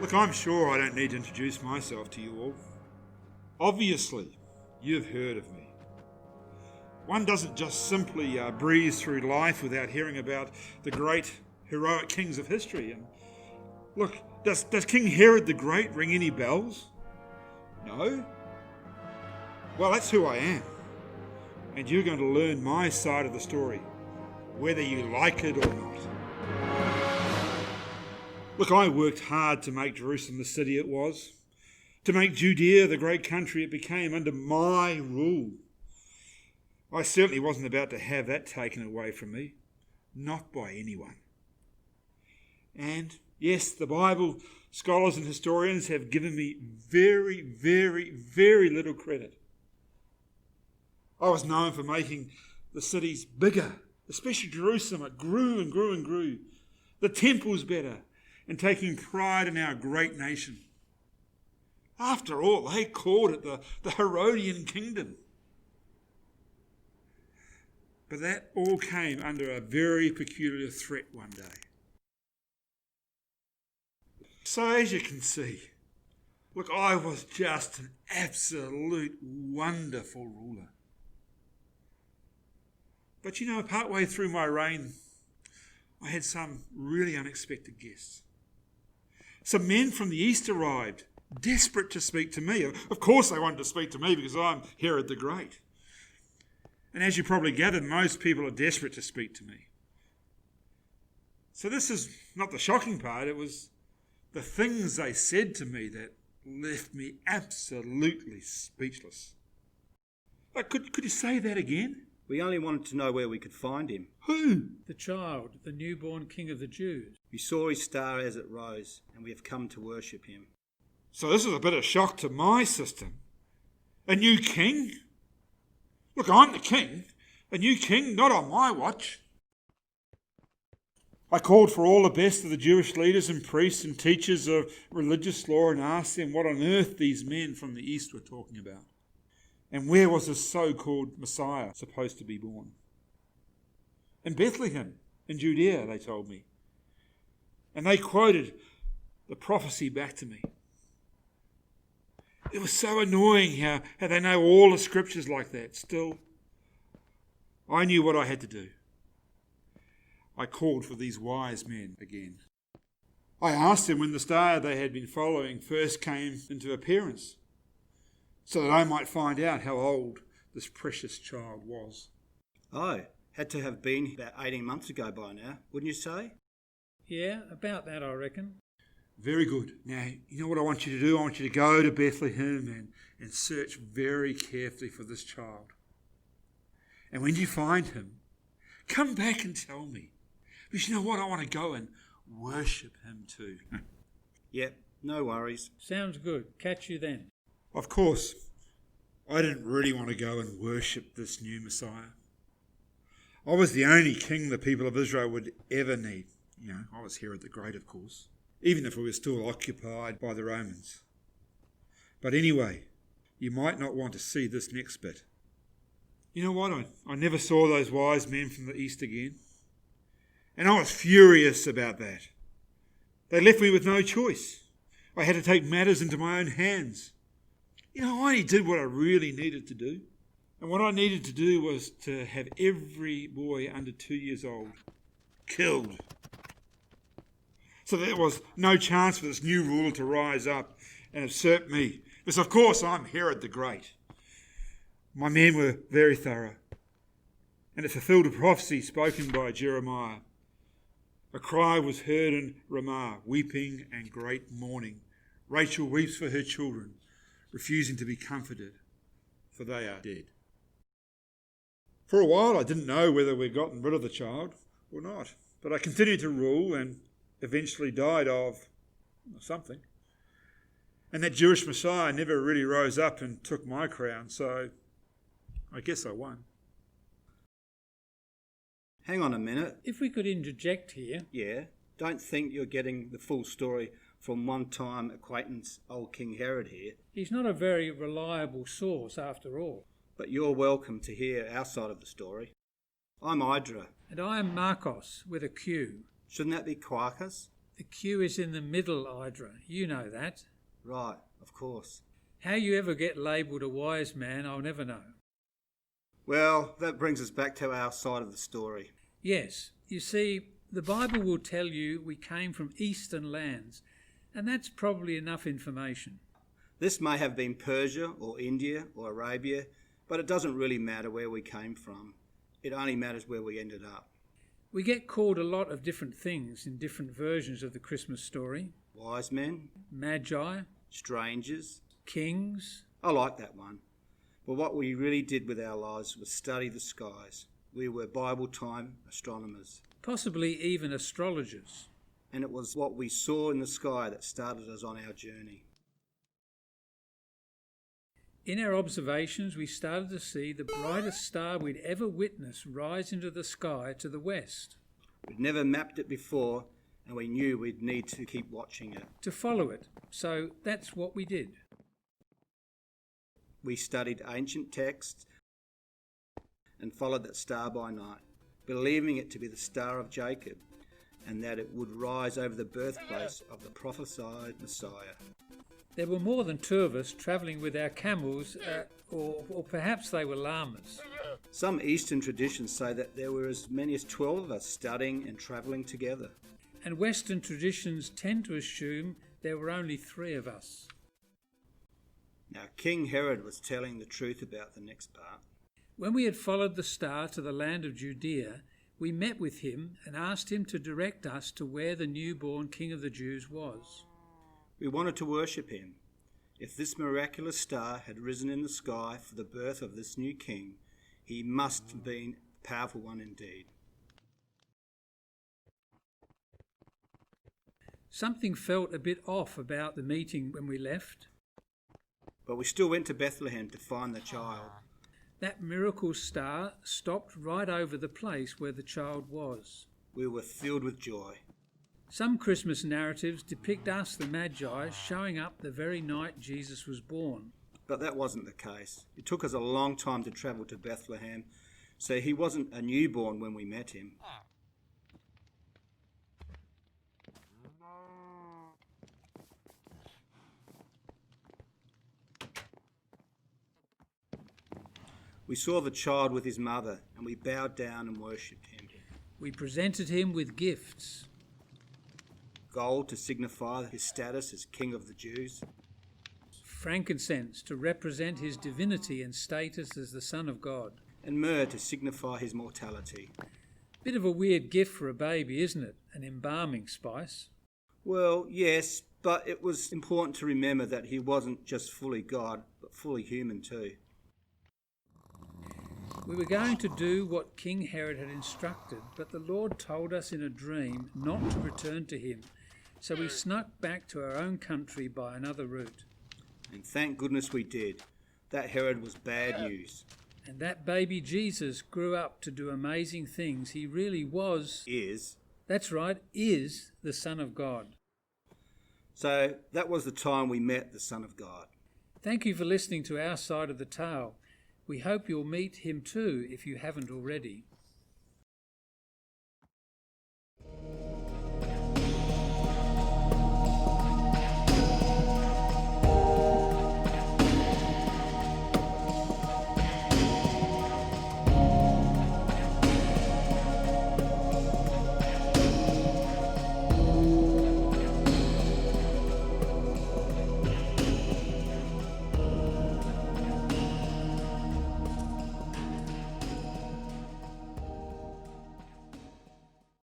Look, I'm sure I don't need to introduce myself to you all. Obviously, you've heard of me. One doesn't just simply breeze through life without hearing about the great heroic kings of history. And look, does King Herod the Great ring any bells? No? Well, that's who I am. And you're going to learn my side of the story, whether you like it or not. Look, I worked hard to make Jerusalem the city it was, to make Judea the great country it became under my rule. I certainly wasn't about to have that taken away from me, not by anyone. And yes, the Bible scholars and historians have given me very, very, very little credit. I was known for making the cities bigger, especially Jerusalem. It grew and grew and grew. The temples better, and taking pride in our great nation. After all, they called it the Herodian kingdom. But that all came under a very peculiar threat one day. So as you can see, look, I was just an absolute wonderful ruler. But you know, partway through my reign, I had some really unexpected guests. Some men from the east arrived, desperate to speak to me. Of course they wanted to speak to me because I'm Herod the Great. And as you probably gathered, most people are desperate to speak to me. So this is not the shocking part, it was the things they said to me that left me absolutely speechless. Could you say that again? We only wanted to know where we could find him. Who? The child, the newborn King of the Jews. We saw his star as it rose, and we have come to worship him. So this is a bit of shock to my system. A new king? Look, I'm the king. A new king, not on my watch. I called for all the best of the Jewish leaders and priests and teachers of religious law and asked them what on earth these men from the east were talking about. And where was this so-called Messiah supposed to be born? In Bethlehem, in Judea, they told me. And they quoted the prophecy back to me. It was so annoying how they know all the scriptures like that. Still, I knew what I had to do. I called for these wise men again. I asked them when the star they had been following first came into appearance, so that I might find out how old this precious child was. Oh, had to have been about 18 months ago by now, wouldn't you say? Yeah, about that, I reckon. Very good. Now, you know what I want you to do? I want you to go to Bethlehem and search very carefully for this child. And when you find him, come back and tell me. Because you know what? I want to go and worship him too. Yep, no worries. Sounds good. Catch you then. Of course, I didn't really want to go and worship this new Messiah. I was the only king the people of Israel would ever need. You know, I was Herod the Great, of course, even if we were still occupied by the Romans. But anyway, you might not want to see this next bit. You know what? I never saw those wise men from the east again. And I was furious about that. They left me with no choice. I had to take matters into my own hands. You know, I only did what I really needed to do. And what I needed to do was to have every boy under 2 years old killed. So there was no chance for this new ruler to rise up and usurp me. Because of course I'm Herod the Great. My men were very thorough. And it fulfilled a prophecy spoken by Jeremiah. A cry was heard in Ramah, weeping and great mourning. Rachel weeps for her children, refusing to be comforted, for they are dead. For a while I didn't know whether we'd gotten rid of the child or not, but I continued to rule and eventually died of something. And that Jewish Messiah never really rose up and took my crown, so I guess I won. Hang on a minute. If we could interject here. Yeah, don't think you're getting the full story from one-time acquaintance old King Herod here. He's not a very reliable source after all. But you're welcome to hear our side of the story. I'm Idra. And I am Marcos with a Q. Shouldn't that be Quarkus? The Q is in the middle, Idra. You know that. Right, of course. How you ever get labelled a wise man, I'll never know. Well, that brings us back to our side of the story. Yes, you see, the Bible will tell you we came from eastern lands, and that's probably enough information. This may have been Persia or India or Arabia, but it doesn't really matter where we came from. It only matters where we ended up. We get called a lot of different things in different versions of the Christmas story. Wise men, Magi, strangers. kings. I like that one. But what we really did with our lives was study the skies. We were Bible time astronomers. Possibly even astrologers. And it was what we saw in the sky that started us on our journey. In our observations, we started to see the brightest star we'd ever witnessed rise into the sky to the west. We'd never mapped it before, and we knew we'd need to keep watching it. To follow it. So that's what we did. We studied ancient texts and followed that star by night, believing it to be the Star of Jacob, and that it would rise over the birthplace of the prophesied Messiah. There were more than two of us travelling with our camels, or perhaps they were llamas. Some Eastern traditions say that there were as many as 12 of us studying and travelling together. And Western traditions tend to assume there were only 3 of us. Now, King Herod was telling the truth about the next part. When we had followed the star to the land of Judea, we met with him and asked him to direct us to where the newborn King of the Jews was. We wanted to worship him. If this miraculous star had risen in the sky for the birth of this new king, he must have been a powerful one indeed. Something felt a bit off about the meeting when we left. But we still went to Bethlehem to find the child. That miracle star stopped right over the place where the child was. We were filled with joy. Some Christmas narratives depict us, the Magi, showing up the very night Jesus was born. But that wasn't the case. It took us a long time to travel to Bethlehem, so he wasn't a newborn when we met him. We saw the child with his mother, and we bowed down and worshipped him. We presented him with gifts. Gold to signify his status as King of the Jews. Frankincense to represent his divinity and status as the Son of God. And myrrh to signify his mortality. Bit of a weird gift for a baby, isn't it? An embalming spice. Well, yes, but it was important to remember that he wasn't just fully God, but fully human too. We were going to do what King Herod had instructed, but the Lord told us in a dream not to return to him, so we snuck back to our own country by another route. And thank goodness we did. That Herod was bad news. And that baby Jesus grew up to do amazing things. He really was... That's right, is the Son of God. So that was the time we met the Son of God. Thank you for listening to our side of the tale. We hope you'll meet him too if you haven't already.